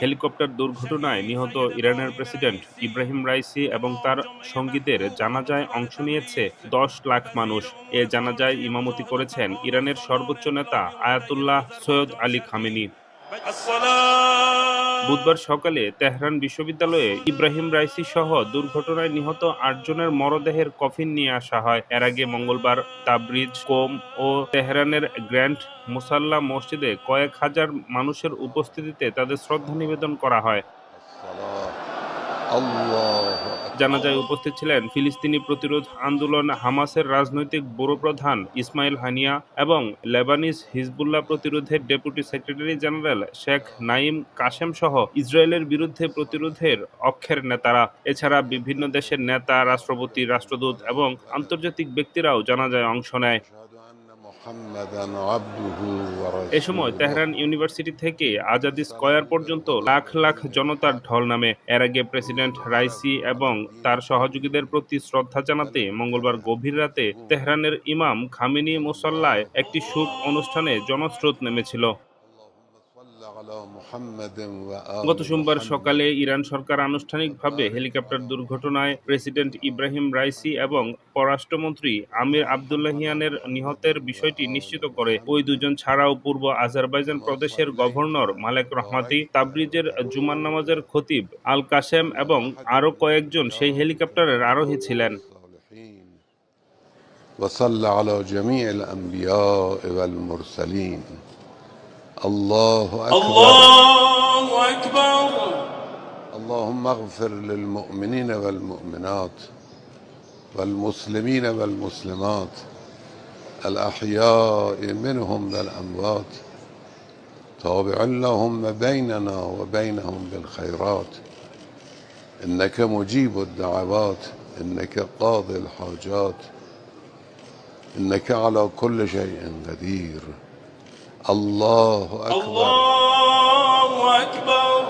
Helicopter দুর্ঘটনায় নিহত ইরানের প্রেসিডেন্ট ইব্রাহিম রাইসি এবং তার সঙ্গীদের জানাজায় অংশ নিয়েছে ১০ লাখ মানুষ। এ জানাজায় ইমামতি করেছেন ইরানের সর্বোচ্চ নেতা আয়াতুল্লাহ সৈয়দ আলী খামেনি। বুধবার সকালে তেহরান বিশ্ববিদ্যালয়ে ইব্রাহিম রাইসি সহ দুর্ঘটনায় নিহত ৮ জনের মরদেহের কফিন নিয়ে আসা হয়। এর আগে মঙ্গলবার তাবরিজ, কোম ও তেহরানের গ্র্যান্ড মুসাল্লা মসজিদে কয়েক হাজার মানুষের উপস্থিতিতে তাদের শ্রদ্ধা নিবেদন করা হয়। জানাজায় উপস্থিত ছিলেন ফিলিস্তিনি প্রতিরোধ আন্দোলন হামাসের রাজনৈতিক ব্যুরো প্রধান ইসমাইল হানিয়া এবং লেবানিজ হিজবুল্লাহ প্রতিরোধের deputy secretary general Sheikh Naim Kashem সহ ইসরায়েলের বিরুদ্ধে প্রতিরোধের অক্ষের নেতারা। এছাড়া বিভিন্ন দেশের নেতা, রাষ্ট্রপতি, রাষ্ট্রদূত এবং আন্তর্জাতিক ব্যক্তিরাও জানাজায় অংশ নেয়। এ সময় তেহরান ইউনিভার্সিটি থেকে আজাদি স্কয়ার পর্যন্ত লাখ লাখ জনতার ঢল নামে। এর আগে প্রেসিডেন্ট রাইসি এবং তার সহযোগীদের প্রতি শ্রদ্ধা জানাতে মঙ্গলবার গভীর রাতে তেহরানের ইমাম খামেনি মুসল্লায় একটি শোক অনুষ্ঠানে জনস্রোত নেমেছিল। গত সোমবার সকালে ইরান সরকার আনুষ্ঠানিকভাবে হেলিকপ্টার দুর্ঘটনায় প্রেসিডেন্ট ইব্রাহিম রাইসি এবং পররাষ্ট্রমন্ত্রী আমির আবদুল্লাহিয়ানের নিহতের বিষয়টি নিশ্চিত করে। ওই দুজন ছাড়াও পূর্ব আজারবাইজান প্রদেশের গভর্নর মালেক রহমাতি, তাবরিজের জুমার নামাজের খতিব আল কাশেম এবং আরও কয়েকজন সেই হেলিকপ্টারের আরোহী ছিলেন। وصلى على جميع الأنبياء والمرسلين. الله أكبر. الله أكبر. اللهم اغفر للمؤمنين والمؤمنات والمسلمين والمسلمات الأحياء منهم والأموات تابع لهم بيننا وبينهم بالخيرات إنك مجيب الدعوات إنك قاضي الحاجات إنك على كل شيء قدير. الله أكبر. الله أكبر.